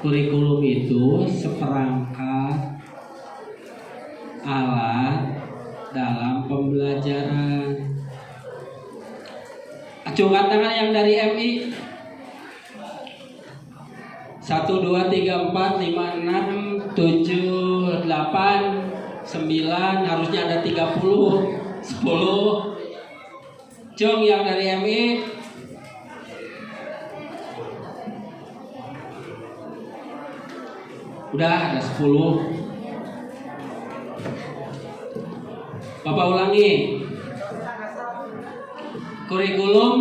Kurikulum itu seperangkat alat dalam pembelajaran. Acungkan tangan yang dari MI. 1, 2, 3, 4, 5, 6, 7, 8, 9, harusnya ada 30, 10. Cung yang dari MI. Udah ada 10. Bapak ulangi. Kurikulum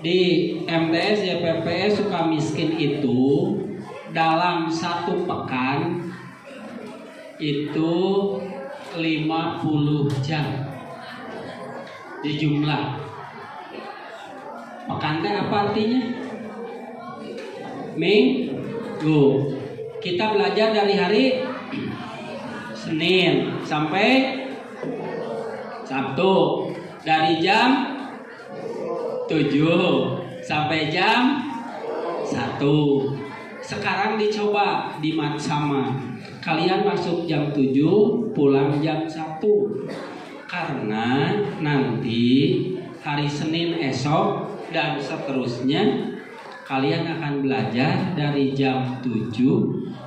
di MTS YPPS Sukamiskin itu dalam 1 pekan itu 50 jam di jumlah. Pekan teh apa artinya? Minggu. Kita belajar dari hari Senin sampai Sabtu, dari jam 7 sampai jam 1. Sekarang dicoba di Matsama. Kalian masuk jam 7, pulang jam 1. Karena nanti hari Senin esok dan seterusnya kalian akan belajar dari jam 7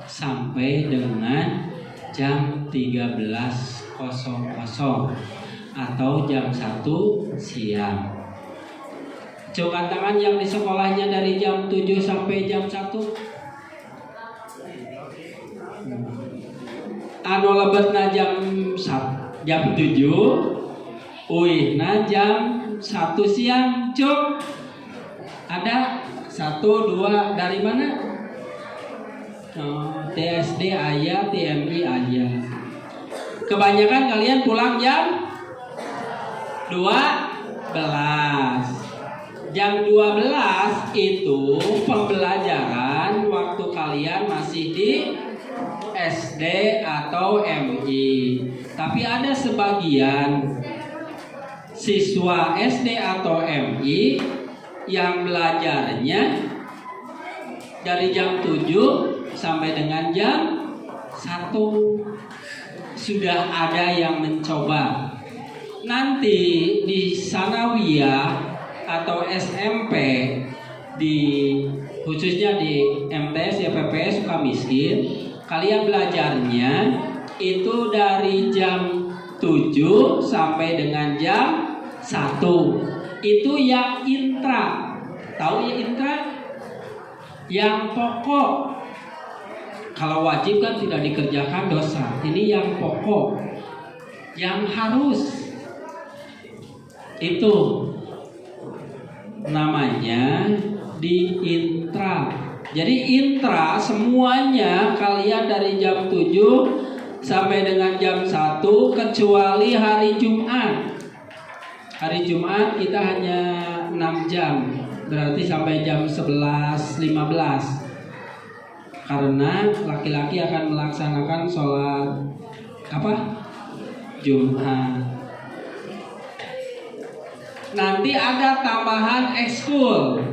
sampai dengan jam 13.00 atau jam 1 siang. Coba tangan yang di sekolahnya dari jam 7 sampai jam 1. Anu lebetna jam 7, uihna jam 1 siang. Cuk. Ada 1, 2 dari mana? TSD aya, TMI aya. Kebanyakan kalian pulang jam 12. Jam 12 itu pembelajaran waktu kalian masih di SD atau MI. Tapi ada sebagian siswa SD atau MI yang belajarnya dari jam 7 sampai dengan jam 1. Sudah ada yang mencoba. Nanti di sanawiyah atau SMP khususnya di MTS YPPS Sukamiskin, kalian belajarnya itu dari jam 7 sampai dengan jam 1. Itu yang intra. Tahu ya intra? Yang pokok. Kalau wajib kan tidak dikerjakan dosa. Ini yang pokok, yang harus. Itu namanya di intra. Jadi intra semuanya kalian dari jam 7 sampai dengan jam 1 kecuali hari Jumat. Hari Jumat kita hanya 6 jam. Berarti sampai jam 11.15. Karena laki-laki akan melaksanakan sholat Jumat. Nanti ada tambahan ekskul.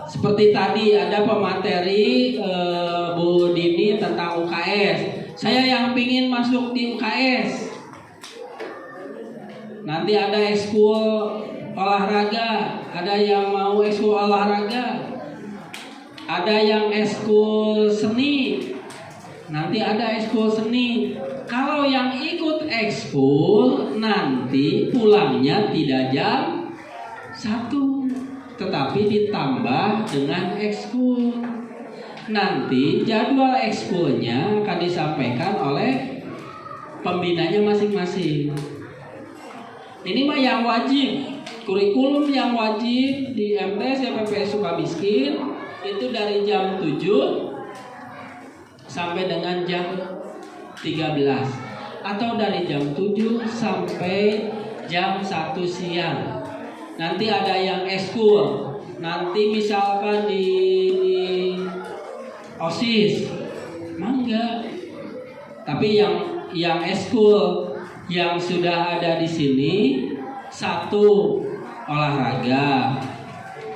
Seperti tadi ada pemateri Bu Dini tentang UKS. Saya yang pingin masuk di UKS. Nanti ada ekskul olahraga. Ada yang mau ekskul olahraga. Ada yang ekskul seni. Nanti ada ekskul seni. Kalau yang ikut ekskul nanti pulangnya tidak jam 1, tetapi ditambah dengan ekskul. Nanti jadwal ekskulnya akan disampaikan oleh pembinanya masing-masing. Ini mah yang wajib. Kurikulum yang wajib di MTS YPPS Sukamiskin itu dari jam 7 sampai dengan jam 13 atau dari jam 7 sampai jam 1 siang. Nanti ada yang ekskul. Nanti misalkan di OSIS, mangga. Tapi yang ekskul yang sudah ada di sini, 1 olahraga,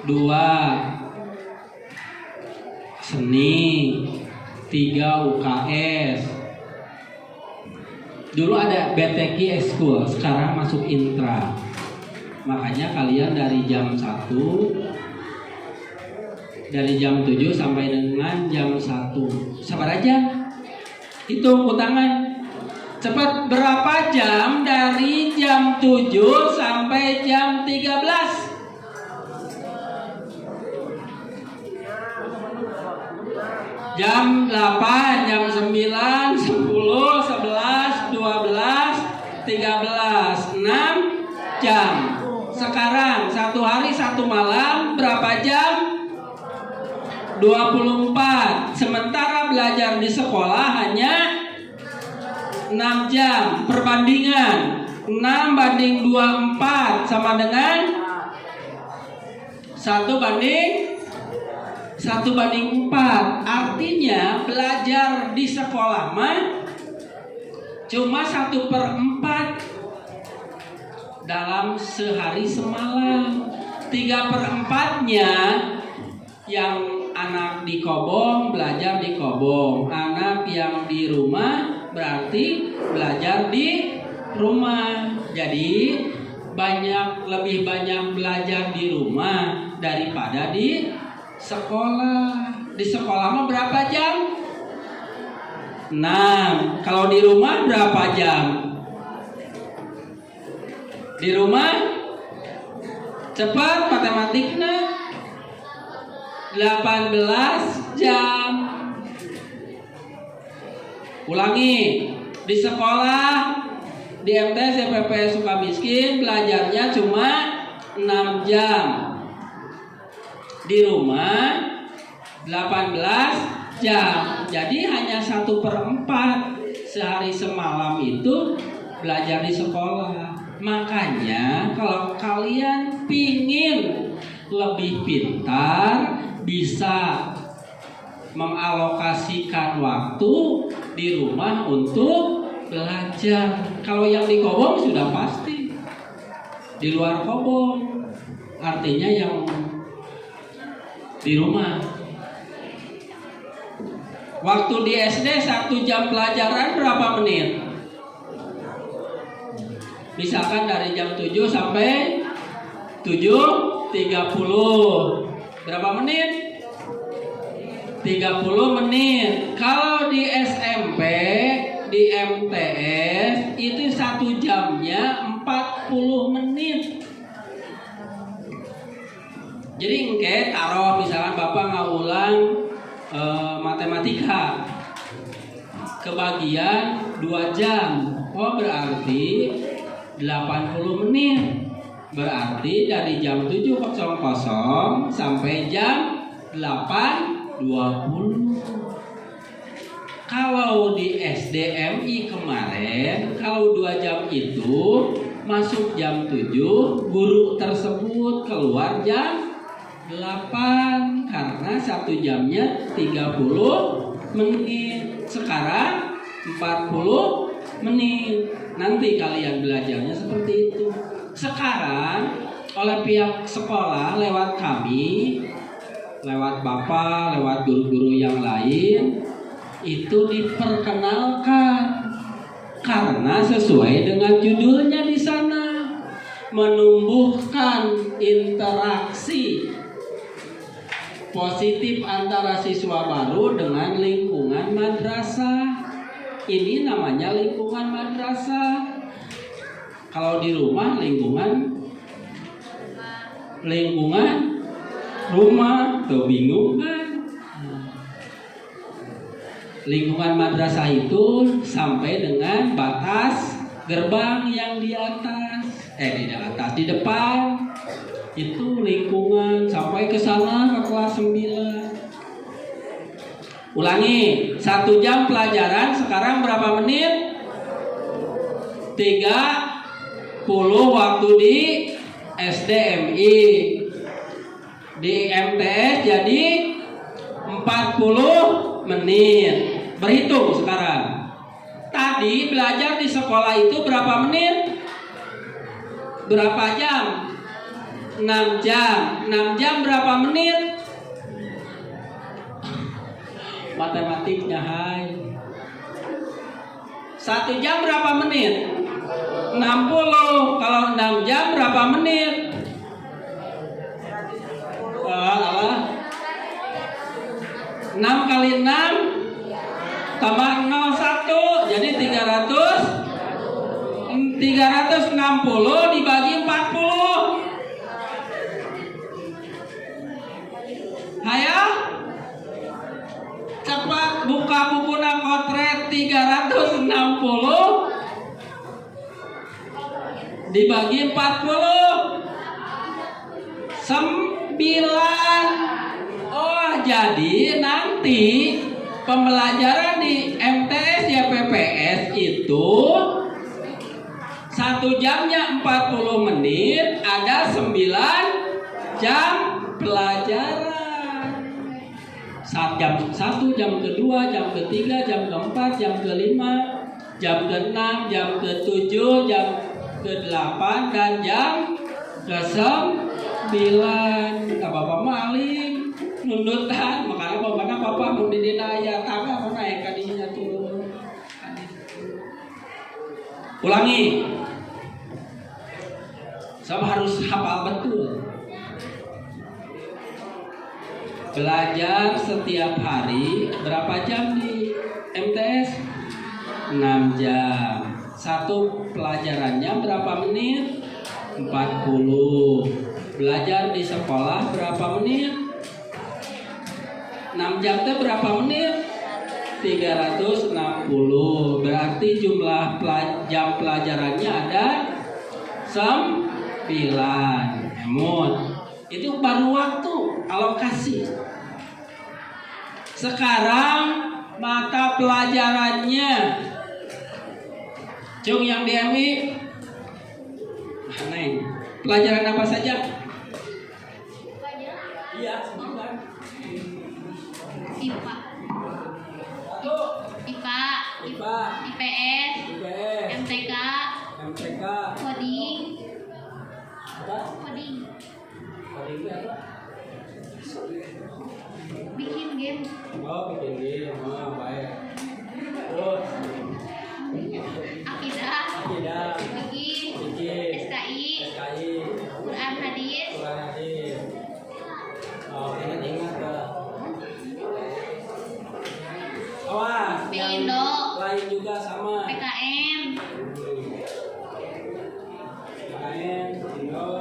2 seni, 3 UKS. Dulu ada BTK School, sekarang masuk Intra. Makanya kalian dari jam 1, dari jam 7 sampai dengan jam 1. Sabar aja. Hitung utangan. Cepat, berapa jam dari jam 7 sampai jam 13? Jam 8, jam 9, 10, 11, 12, 13, 6 jam. Sekarang 1 hari 1 malam berapa jam? 24. Sementara belajar di sekolah hanya 6 jam. Perbandingan 6 banding 24 sama dengan 1 banding 4. Artinya belajar di sekolah mah cuma 1/4 dalam sehari semalam. 3/4-nya yang anak di Kobong belajar di Kobong, anak yang di rumah berarti belajar di rumah. Jadi lebih banyak belajar di rumah daripada di sekolah. Di sekolah mah berapa jam? 6. Kalau di rumah berapa jam? Di rumah cepat matematiknya 18 jam. Ulangi. Di sekolah di MTS YPP Sukamiskin belajarnya cuma 6 jam. Di rumah 18 jam. Jadi hanya 1/4 sehari semalam itu belajar di sekolah. Makanya kalau kalian pingin lebih pintar, bisa mengalokasikan waktu di rumah untuk belajar. Kalau yang di Kobong sudah pasti. Di luar Kobong artinya yang di rumah. Waktu di SD 1 jam pelajaran berapa menit? Misalkan dari jam 7 sampai 7.30. Berapa menit? 30 menit. Kalau di SMP, di MTS itu 1 jamnya 40 menit. Jadi engke taruh misalkan Bapak ngaulang matematika kebagian 2 jam. Oh berarti 80 menit. Berarti dari jam 7.00 sampai jam 8.20. Kalau di SDMI kemarin, kalau 2 jam itu masuk jam 7, guru tersebut keluar jam 8 karena 1 jamnya 30 menit. Sekarang 40 menit. Nanti kalian belajarnya seperti itu. Sekarang oleh pihak sekolah lewat kami, lewat Bapak, lewat guru-guru yang lain itu diperkenalkan karena sesuai dengan judulnya di sana, menumbuhkan interaksi positif antara siswa baru dengan lingkungan madrasah. Ini namanya lingkungan madrasah. Kalau di rumah lingkungan rumah, tuh bingung kan? Lingkungan madrasah itu sampai dengan batas gerbang yang di atas, di depan itu lingkungan sampai ke sana ke kelas 9. Ulangi, 1 jam pelajaran sekarang berapa menit? 30 waktu di SDMI. Di MTS jadi 40 menit. Berhitung sekarang. Tadi belajar di sekolah itu berapa menit? Berapa jam? 6 jam. 6 jam berapa menit? matematiknya hai. 1 jam berapa menit? 60. Kalau 6 jam berapa menit? Apa? 6 kali 6 tambah 01, jadi 360 dibagi 40. Hayo cepat buka buku Nakotret. 360 dibagi 40 9. Oh, jadi nanti pembelajaran di MTS YPPS itu 1 jamnya 40 menit, ada 9 jam pelajaran. Jam 1, jam kedua, jam ketiga, jam keempat, jam kelima, jam ke-6, jam ke-7, jam ke-8, dan jam ke-9. Bapak maling nundutan, makanya bapak mau didinaya tangga mau naik kadinya tuh. Ulangi. Sama harus hafal betul. Belajar setiap hari berapa jam di MTS? 6 jam. Satu pelajarannya berapa menit? 40. Belajar di sekolah berapa menit? 6 jam itu berapa menit? 360. Berarti jumlah jam pelajarannya ada 9. Itu baru waktu alokasi. Sekarang mata pelajarannya, Cung yang di MI, Neng, pelajaran apa saja? Iya, sebentar. IPA, IPS, MTK, coding. Coding apa? Bikin game. Oh, bikin game. Oh, baik. Terus Akidah. Bikin. SKI. Quran hadis. Oh, ingat lah. Awas, yang lain juga sama. PKM.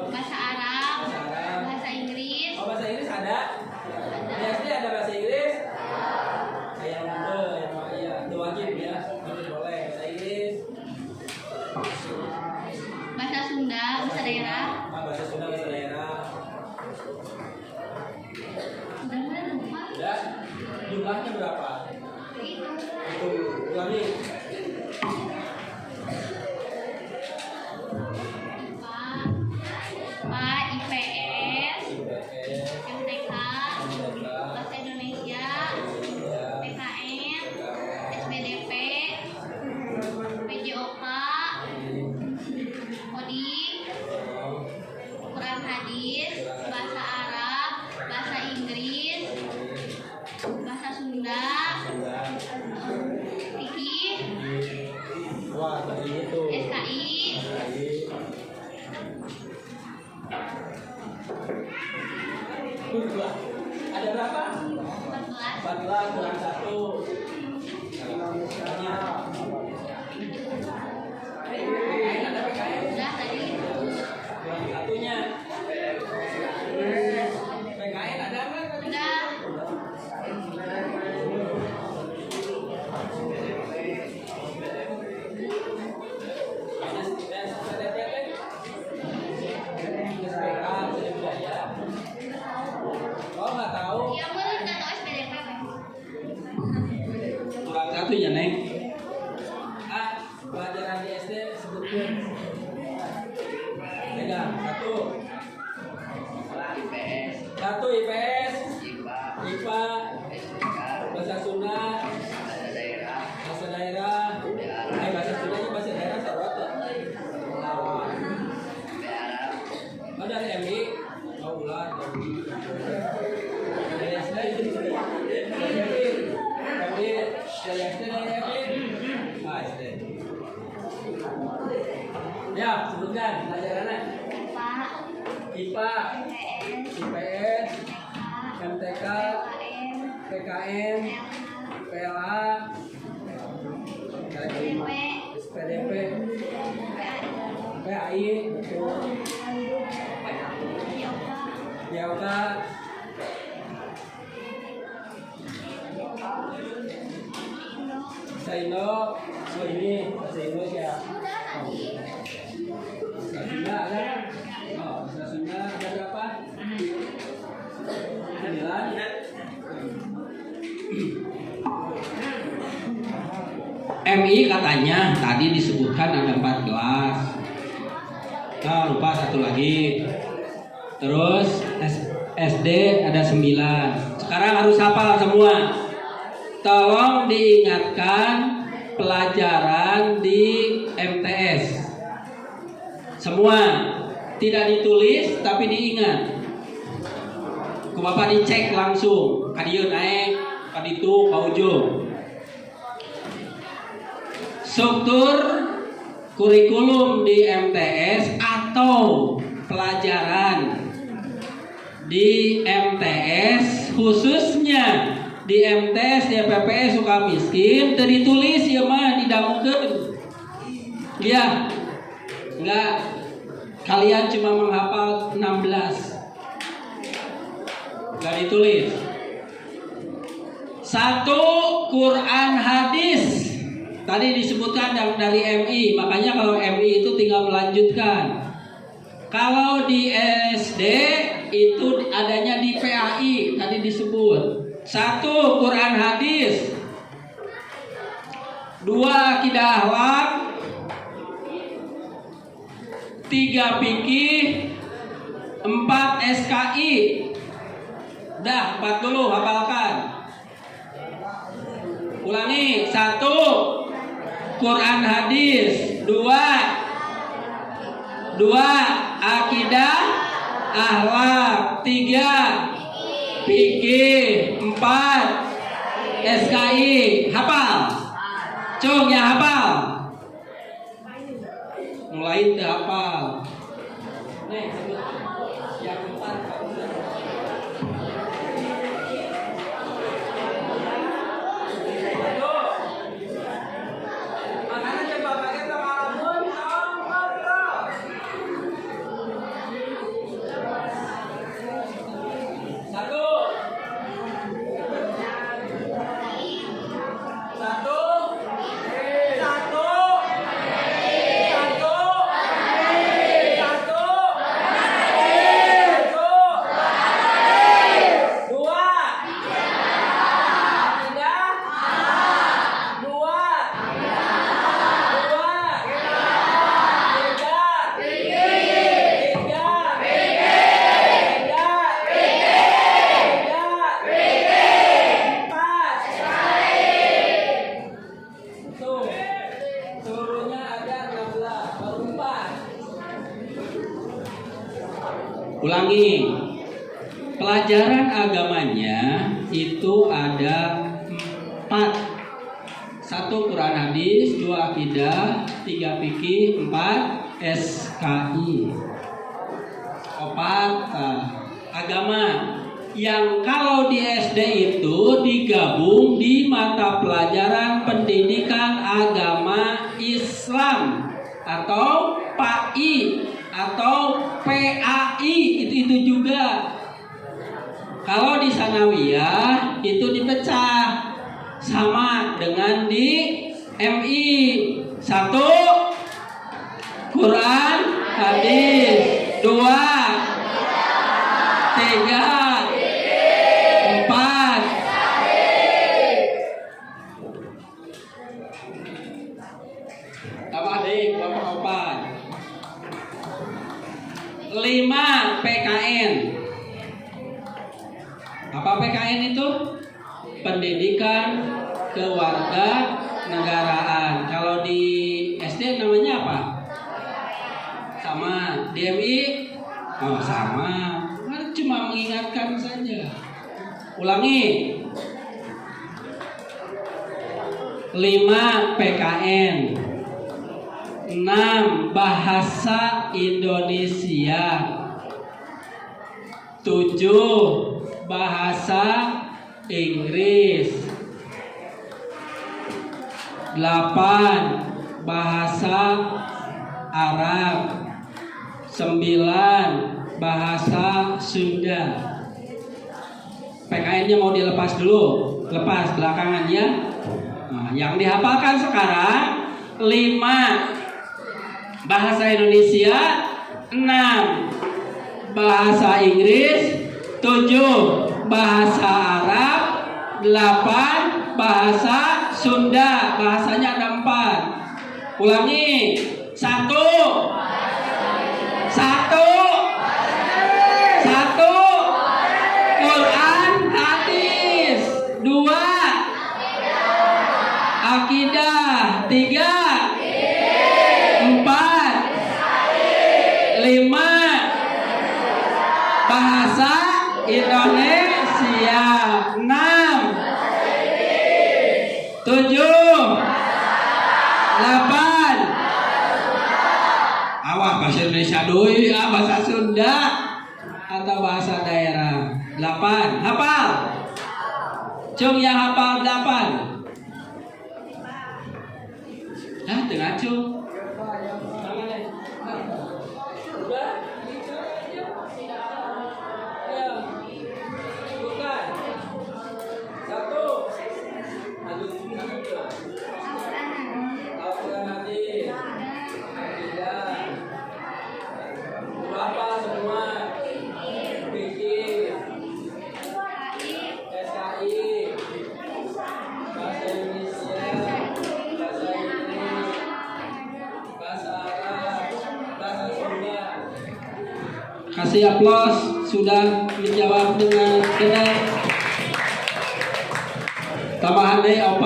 Bahasa Arab. Bahasa Inggris. Oh, bahasa Inggris ada? Di SD ada bahasa Inggris? Kayak iya, itu wajib ya. Boleh bahasa Inggris. Bahasa Sunda, bahasa daerah. Bahasa Sunda, bahasa daerah. Udah lupa. Ya, jumlahnya berapa? Itu. Ulangi. IPS, MTK, Bahasa Indonesia, PKM, SBDP, PJOK, coding, Quran hadis, bahasa Arab, bahasa Inggris, bahasa Sunda, fikih, SKI. Ada berapa? 14 kurang 1. PKN ada PKN? Udah tadi. Kurang satunya. PKN ada nggak? Udah. Oh, nggak tahu. Ya, boleh nggak tahu SPDP apa? Kurang satu ya, Neng. Pelajaran di SD sebutkan. Pegang satu. Satu IPS, IPA, bahasa Sunda, bahasa daerah. Bahasa Sunda ini bahasa daerah sarwat ya. Oh, dari MI. Oh, ulah. Dari SD. Ya, sebutkan pelajarannya. IPA, IPA, IPS, IPS, MTK, MTK, PKN, PKN, PLA, PDP, PDP, PAI, PAI, betul. Yoga, Yoga, Saindo, oh ini bahasa Indonesia. Bahasa Sunda ada? Oh, bahasa Sunda ada berapa? 9. MI katanya tadi disebutkan ada 14. Nah, lupa satu lagi. Terus SD ada 9. Sekarang harus hafal semua. Tolong diingatkan pelajaran di MTS. Semua tidak ditulis tapi diingat. Ku Bapak dicek langsung. Kadieu naik, kaditu ka ujung. Struktur kurikulum di MTS atau pelajaran di MTS, khususnya di MTS di PPS Sukamiskin tertulis ya mah didangukeun. Ya. Enggak. Kalian cuma menghafal 16. Enggak ditulis. 1 Quran hadis. Tadi disebutkan dari MI, makanya kalau MI itu tinggal melanjutkan. Kalau di SD itu adanya di PAI, tadi disebut. 1 Quran hadis, 2 akidah akhlak, 3 fikih, 4 SKI. Dah 4 dulu hafalkan. Ulangi. 1 Quran hadis, 2 akidah akhlak, 3 fikih, 4 SKI. Hafal? Cung ya hafal? Mulai teu hafal. Nih, sebut yang 4 Ulangi. Pelajaran agamanya itu ada 4. 1 Quran hadis, 2 akidah, 3 fikih, 4 SKI. 4 agama yang kalau di SD itu digabung di mata pelajaran pendidikan agama Islam atau PAI atau PAI itu juga. Kalau di sanawiyah itu dipecah sama dengan di MI. 1 Quran hadis, 2 3 4 apa adik bapak 5 PKN. Apa PKN itu? Pendidikan keluarga negaraan. Kalau di SD namanya apa? Sama. Di MI? Oh sama. Kan cuma mengingatkan saja. Ulangi. 5 PKN. 6. Bahasa Indonesia. 7. Bahasa Inggris. 8. Bahasa Arab. 9. Bahasa Sunda. PKN-nya mau dilepas dulu, lepas belakangan ya. Nah, yang dihafalkan sekarang 5. Bahasa Indonesia, 6. Bahasa Inggris, 7. Bahasa Arab, 8. Bahasa Sunda. Bahasanya ada 4. Ulangi. 1. 1. Quran, hadis. 2. Akidah. 3. 4. 5. Bahasa Indonesia. 6. 7. 8. Awas bahasa Indonesia dulu ya, bahasa Sunda atau bahasa daerah. 8. Hafal. Cung yang hafal 8. Hah, tengah cung. Kasih aplaus sudah menjawab dengan benar. Tambahan deui 4.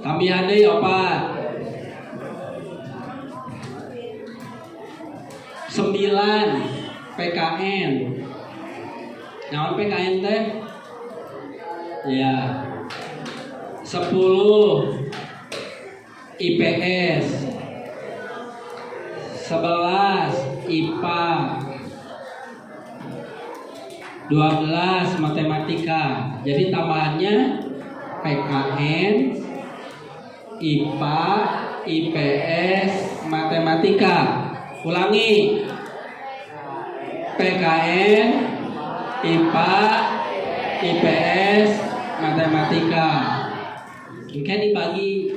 Tambahan deui 4. 9. PKN. Naon PKN teh? Ya. 10. IPS. 11. IPA. 12. Matematika. Jadi tambahannya PKN, IPA, IPS, Matematika. Ulangi. PKN, IPA, IPS, Matematika. Mungkin dibagi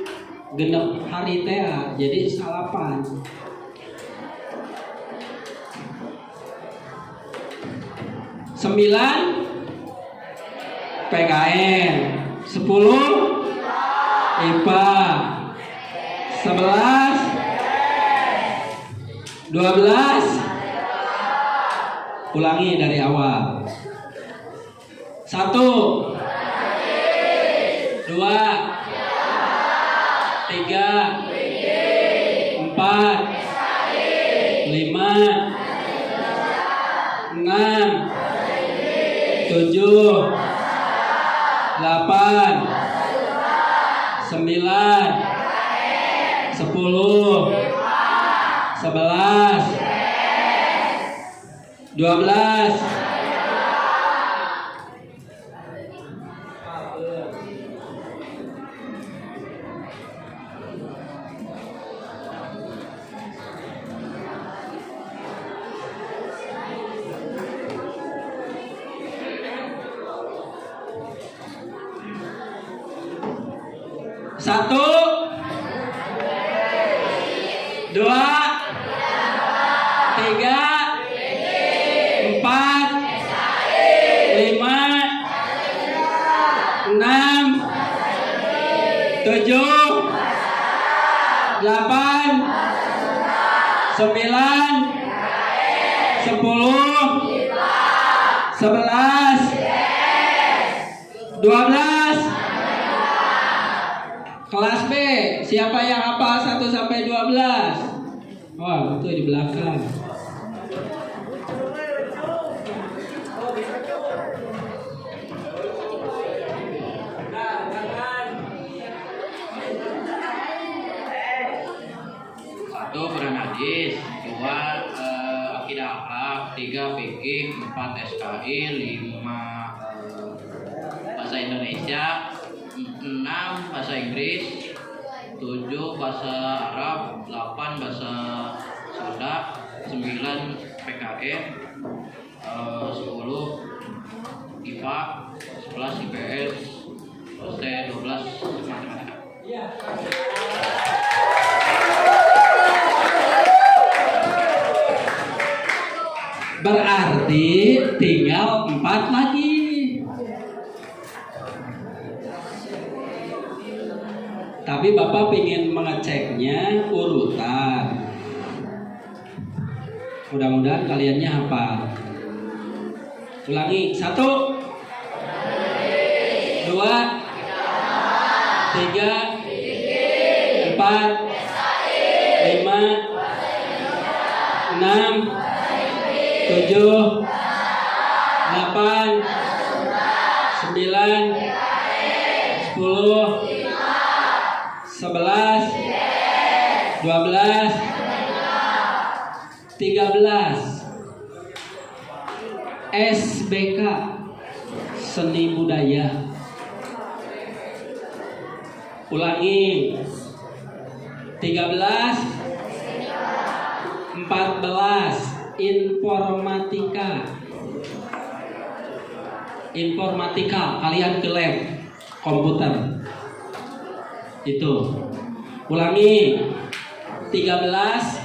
genep hari teh, jadi salapan. 9. PKN. 10. IPA. 11. 12. Ulangi dari awal. 1. 2. 3. 4. 5. 6. 7. 8. 9. 10. 11. 12. Satu, 2, 3, 4, 5, 6, 7, 8, 9, 10, 11, 12. Kelas B, siapa yang hafal 1 sampai 12? Wah, itu di belakang. 3 fikih, 4 SKI, 5 bahasa Indonesia, 6 bahasa Inggris, 7 bahasa Arab, 8 bahasa Sunda, 9 PKN, 10 IPA, 11 IPS, 12 matematika. Berarti tinggal 4 lagi. Tapi Bapak ingin mengeceknya urutan. Mudah-mudahan kaliannya hafal. Ulangi, 1, 2, 3, 4, 5, 6, 7, 8, 9, 10, 11, 12, 13. SBK, Seni Budaya. Ulangi, 13, 14, Informatika. Informatika, kalian ke lab komputer. Itu. Ulangi, 13,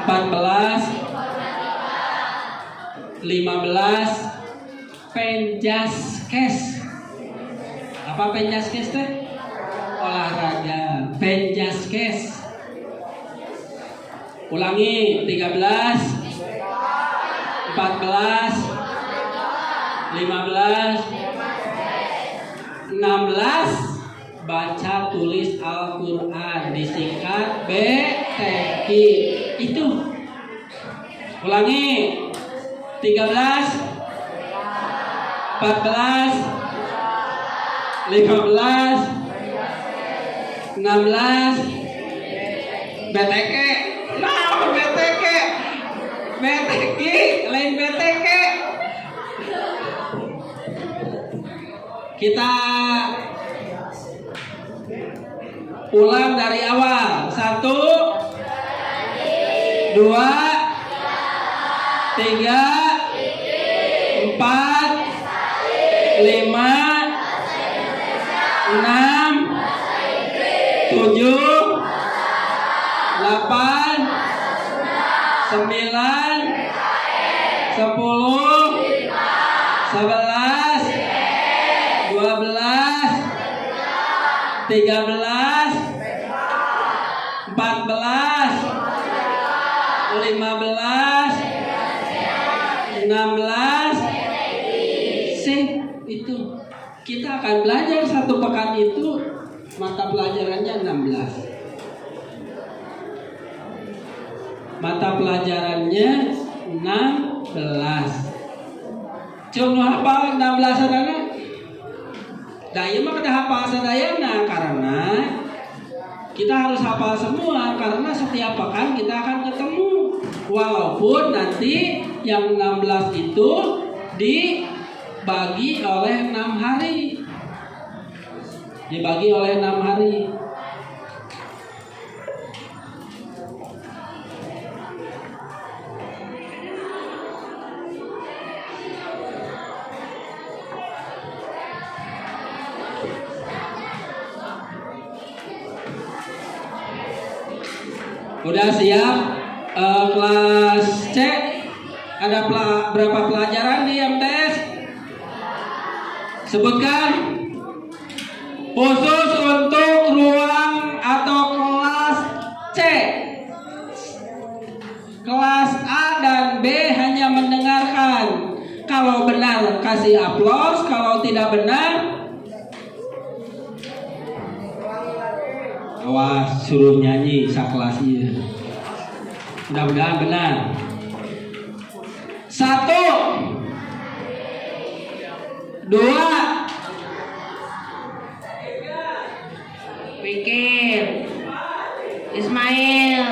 14, 15, Penjaskes. Apa Penjaskes teh? Olahraga. Penjaskes. Ulangi, 13, 14, 15, 16, baca tulis Al-Quran, disingkat BTI. Itu. Ulangi, 13, 14, 15, 16, BTK. Nah, BTK. BTK, lain BTK. Kita ulang dari awal. 1, 2, 3, 4, 5, 6, 7, 8, 9, 10, 11, 12, 13, 14, 15, 16. Sip, itu. Kita akan belajar satu pekan itu mata pelajarannya 16. Mata pelajarannya 16. Cuma hafal 16 sadana. Daya mah kada hafal sadayana karena kita harus hafal semua karena setiap pekan kita akan ketemu. Walaupun nanti yang 16 itu dibagi oleh 6 hari. Dibagi oleh 6 hari. Udah siap? Kelas C ada berapa pelajaran di MTS? Sebutkan. Khusus untuk ruang atau kelas C, kelas A dan B hanya mendengarkan. Kalau benar kasih aplaus, kalau tidak benar awas suruh nyanyi sakelas ieu. Mudah-mudahan benar. 1, 2, Pikir. Ismail.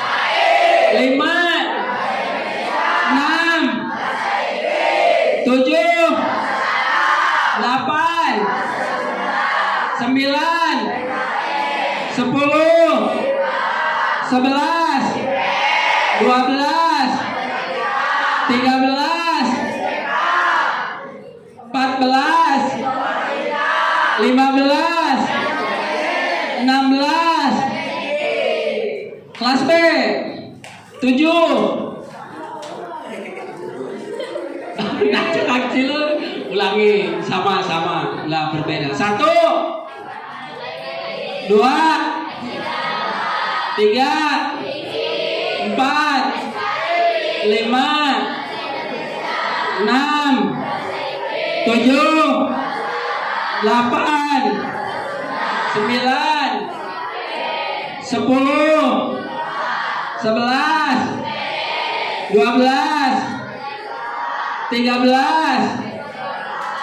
5, 6, 7, 8, 9, 10, 11, 12, 13, 14, 15, 16, kelas B 7. Kecil, ulangi sama-sama lah berbeda. 1, 2, 3, 4, 5, 6, 7, 8, 9, 10, 11, 12, 13,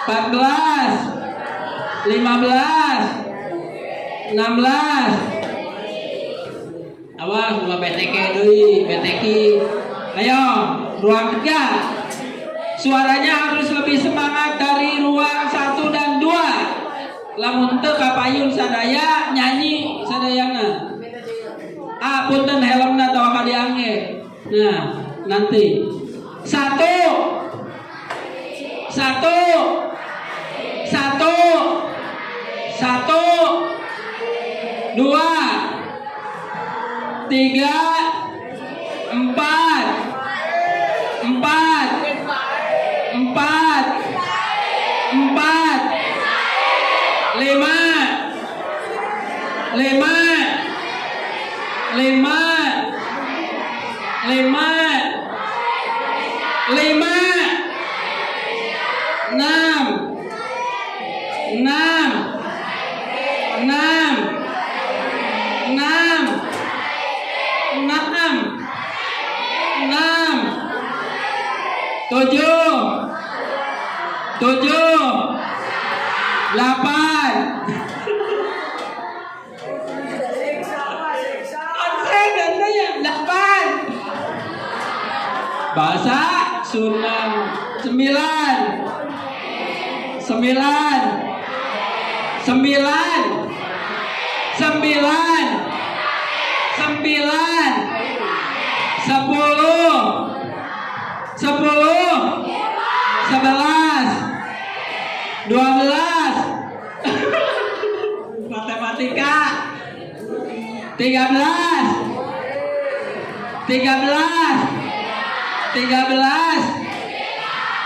14, 15, 16. Awas dua BTK deui, BTK. Ayo, ruang 3. Suaranya harus lebih semangat dari ruang 1 dan 2. Lamun teu kapayun sadaya nyanyi sadayana. Punten helmna tawa ka diangge. Nah, nanti 1, 2, 3, 4, bahasa Sunda 9, 12 matematika 13,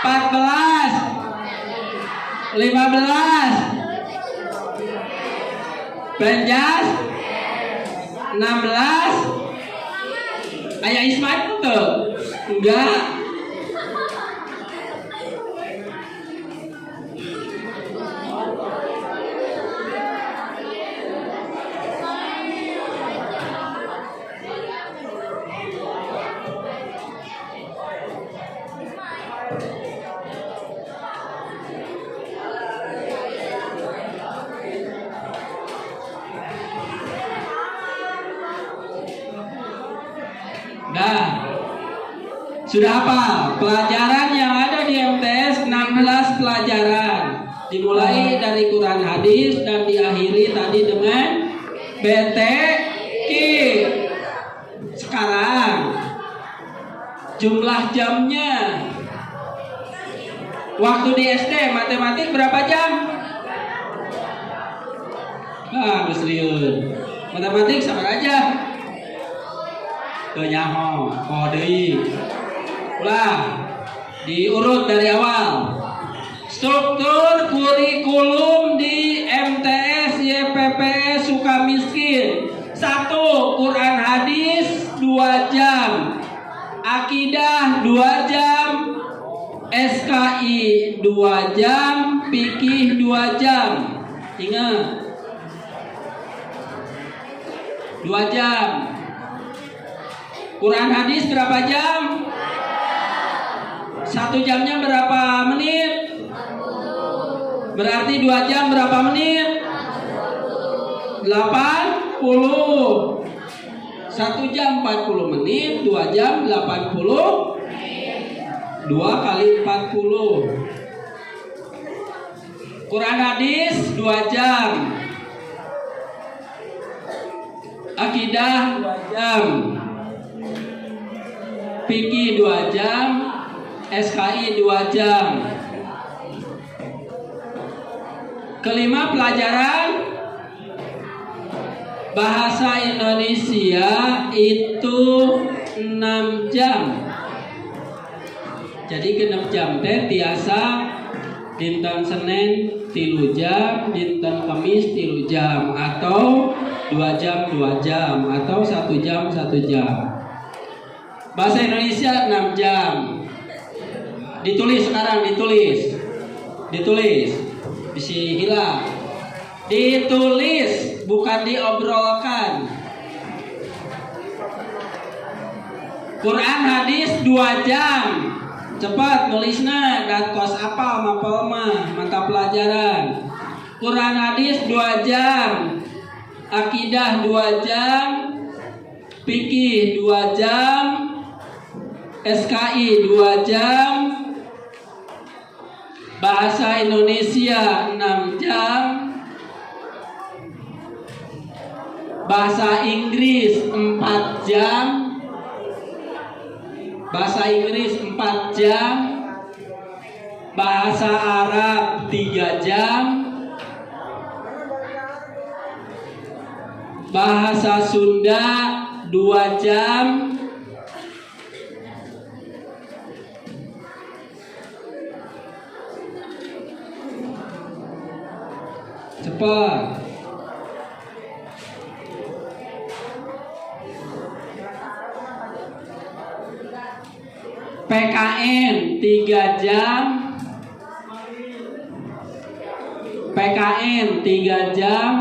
14, 15, Benjas 16. Ayah Ismail tuh enggak. Nah, sudah apa? Pelajaran yang ada di MTS 16 pelajaran. Dimulai dari Quran hadis dan diakhiri tadi dengan BTQ. Sekarang jumlah jamnya. Waktu di SD matematik berapa jam? Serius. Matematik sama aja. Kenyaho, kodei. Ulah, diurut dari awal. Struktur kurikulum di MTS YPPS Sukamiskin. 1. Quran hadis 2 jam. Akidah 2 jam. SKI 2 jam. Fikih 2 jam. Ingat. 2 jam. Quran hadis berapa jam? 1 jamnya berapa menit? Berarti 2 jam berapa menit? 80. 1 jam 40 menit, 2 jam 80. 2 kali 40. Quran hadis 2 jam. Akidah 2 jam. Fikih 2 jam. SKI 2 jam. Kelima pelajaran bahasa Indonesia itu 6 jam. Jadi genep jam teh tiasa dinten Senin 3 jam, dinten Kamis 3 jam, atau 2 jam 2 jam, atau 1 jam 1 jam. Bahasa Indonesia 6 jam. Ditulis sekarang, ditulis. Bisa hilang. Ditulis, bukan diobrolkan. Quran hadis 2 jam. Cepat nulisna, dan kos apal mapal mah mata pelajaran. Quran hadis 2 jam. Akidah 2 jam. Fikih 2 jam. SKI 2 jam. Bahasa Indonesia 6 jam. Bahasa Inggris 4 jam. Bahasa Inggris 4 jam. Bahasa Arab 3 jam. Bahasa Sunda 2 jam. Cepat. PKN 3 jam. PKN 3 jam.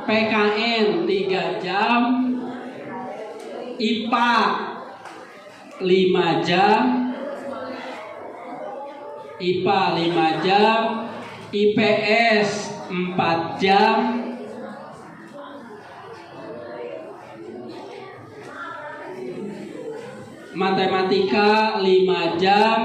PKN 3 jam. IPA 5 jam. IPA 5 jam. IPS 4 jam. Matematika 5 jam.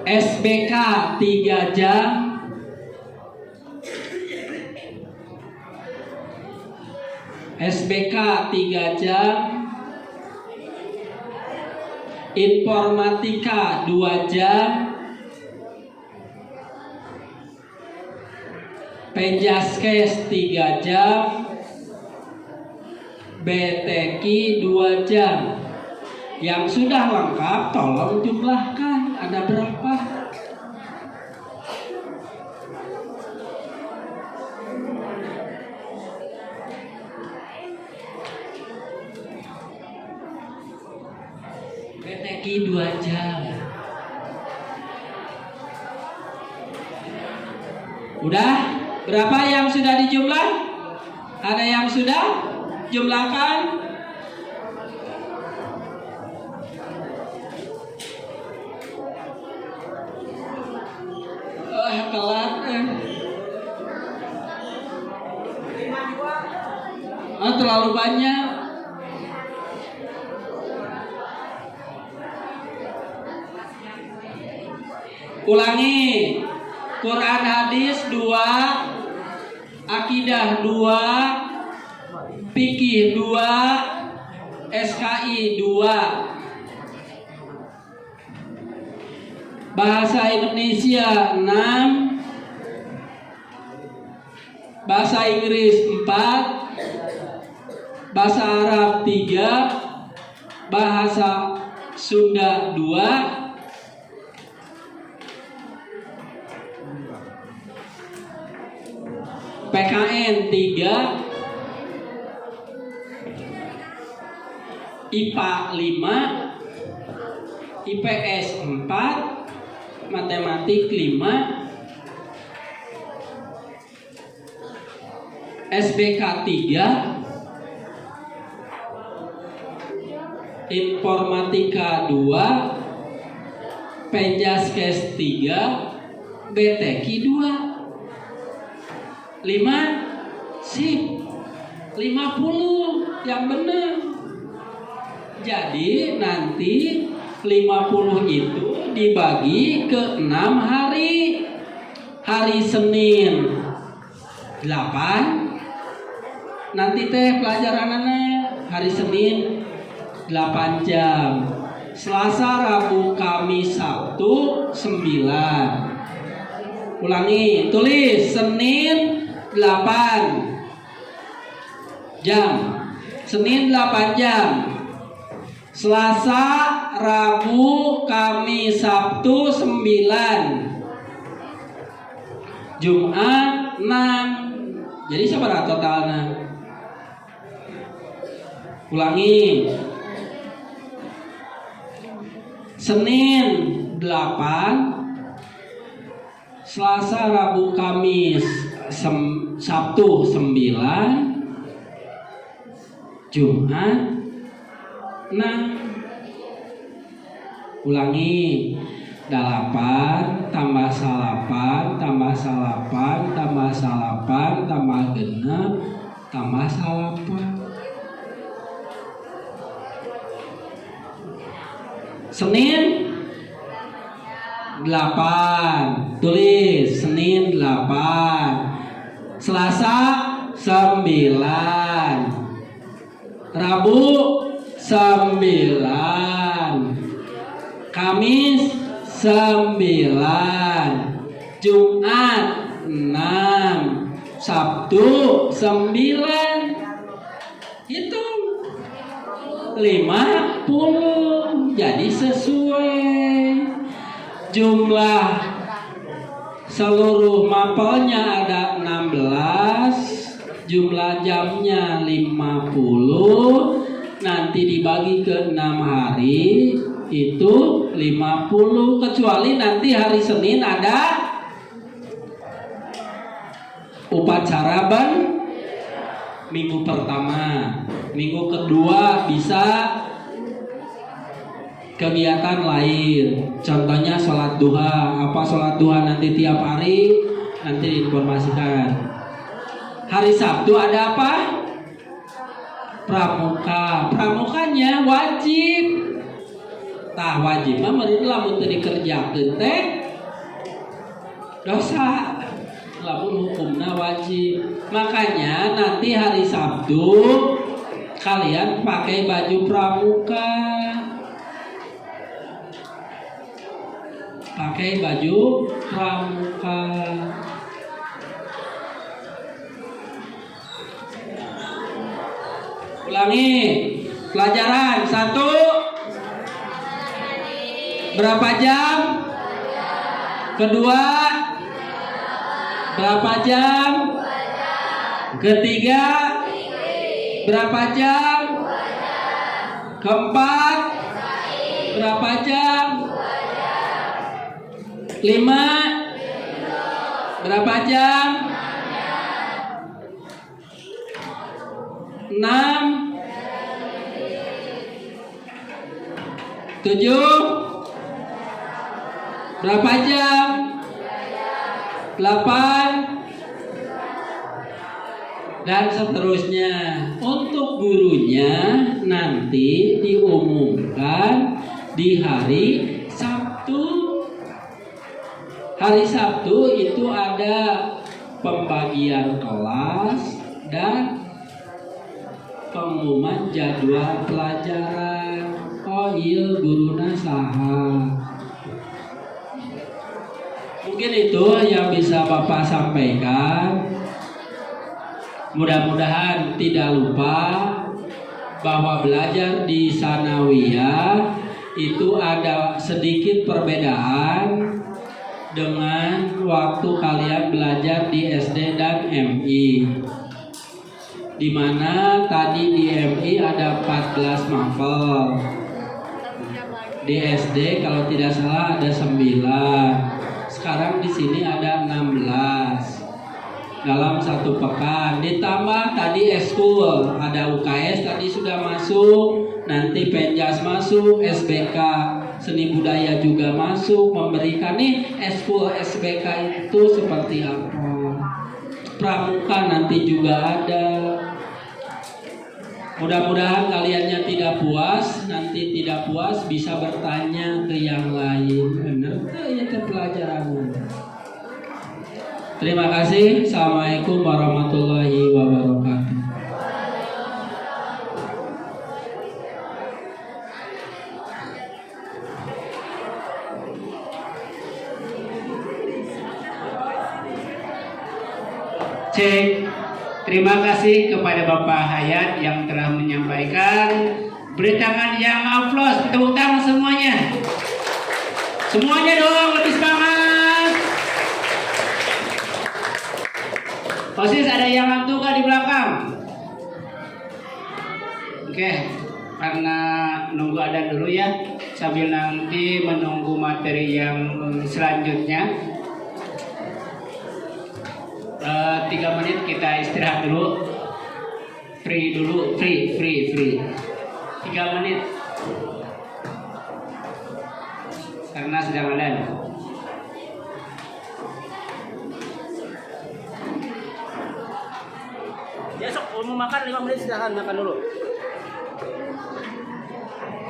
SBK 3 jam. SBK 3 jam. Informatika 2 jam. Penjaskes 3 jam. BTQ 2 jam. Yang sudah lengkap tolong jumlahkan, ada berapa? BTQ 2 jam. Udah? Berapa yang sudah dijumlah? Ada yang sudah? Jumlahkan. Telat. Terlalu banyak. Ulangi. Quran hadis 2. Akidah 2, fikih 2, SKI 2. Bahasa Indonesia 6. Bahasa Inggris 4. Bahasa Arab 3. Bahasa Sunda 2. PKN 3, IPA 5, IPS 4, matematik 5, SBK 3, informatika 2, Penjaskes 3, BTQ 2. 5 sip 50 yang benar. Jadi nanti 50 itu dibagi ke 6 hari. Hari Senin 8. Nanti teh pelajarannya hari Senin 8 jam. Selasa, Rabu, Kamis, Sabtu 9. Ulangi, tulis Senin 8 jam. Senin 8 jam. Selasa, Rabu, Kamis, Sabtu 9. Jumat 6. Jadi seberapa totalnya? Ulangi. Senin 8, Selasa, Rabu, Kamis, Sabtu 9, Jumat 6. Ulangi. 8 tambah 8 tambah 8 tambah 8 tambah genep tambah 8. Senin 8. Tulis Senin 8. Selasa 9. Rabu 9. Kamis 9. Jumat 6. Sabtu 9. Hitung 50. Jadi sesuai. Jumlah seluruh mapelnya ada 16. Jumlah jamnya 50. Nanti dibagi ke 6 hari itu 50. Kecuali nanti hari Senin ada upacara minggu pertama. Minggu kedua bisa kegiatan lain. Contohnya sholat duha. Apa sholat duha nanti tiap hari? Nanti diinformasikan. Hari Sabtu ada apa? Pramuka. Pramukanya wajib. Tah wajib mah meureun lamun teu dikerjakeun teh dosa. Lamun hukumna wajib. Makanya nanti hari Sabtu kalian pakai baju pramuka. Pakai baju pramuka. Ulangi. Pelajaran 1. Berapa jam? Kedua. Berapa jam? Ketiga. Berapa jam? Keempat. Berapa jam? 5. Berapa jam? 6. 7. Berapa jam? 8. Dan seterusnya. Untuk gurunya nanti diumumkan di hari Sabtu. Hari Sabtu itu ada pembagian kelas dan pengumuman jadwal pelajaran. Oh iya guruna saha. Mungkin itu yang bisa Bapak sampaikan. Mudah-mudahan tidak lupa bahwa belajar di Sanawiyah itu ada sedikit perbedaan dengan waktu kalian belajar di SD dan MI. Di mana tadi di MI ada 14 mapel. Di SD kalau tidak salah ada 9. Sekarang di sini ada 16 dalam satu pekan. Ditambah tadi eskul, ada UKS tadi sudah masuk, nanti Penjas masuk, SBK seni budaya juga masuk, memberikan nih eskul SBK itu seperti apa. Pramuka nanti juga ada. Mudah-mudahan kaliannya tidak puas, nanti tidak puas bisa bertanya ke yang lain. Benar ya ke pelajaran. Terima kasih. Assalamualaikum warahmatullahi wabarakatuh. Cek. Terima kasih kepada Bapak Hayat yang telah menyampaikan. Beri tangan yang aplaus, tepuk tangan semuanya. Semuanya dong, lebih semangat. OSIS ada yang ngantuk di belakang? Oke, karena nunggu ada dulu ya, sambil nanti menunggu materi yang selanjutnya. 3 menit kita istirahat dulu. Free dulu, free. 3 menit. Karena sedang ada. Ya sok mau makan 5 menit silahkan makan dulu.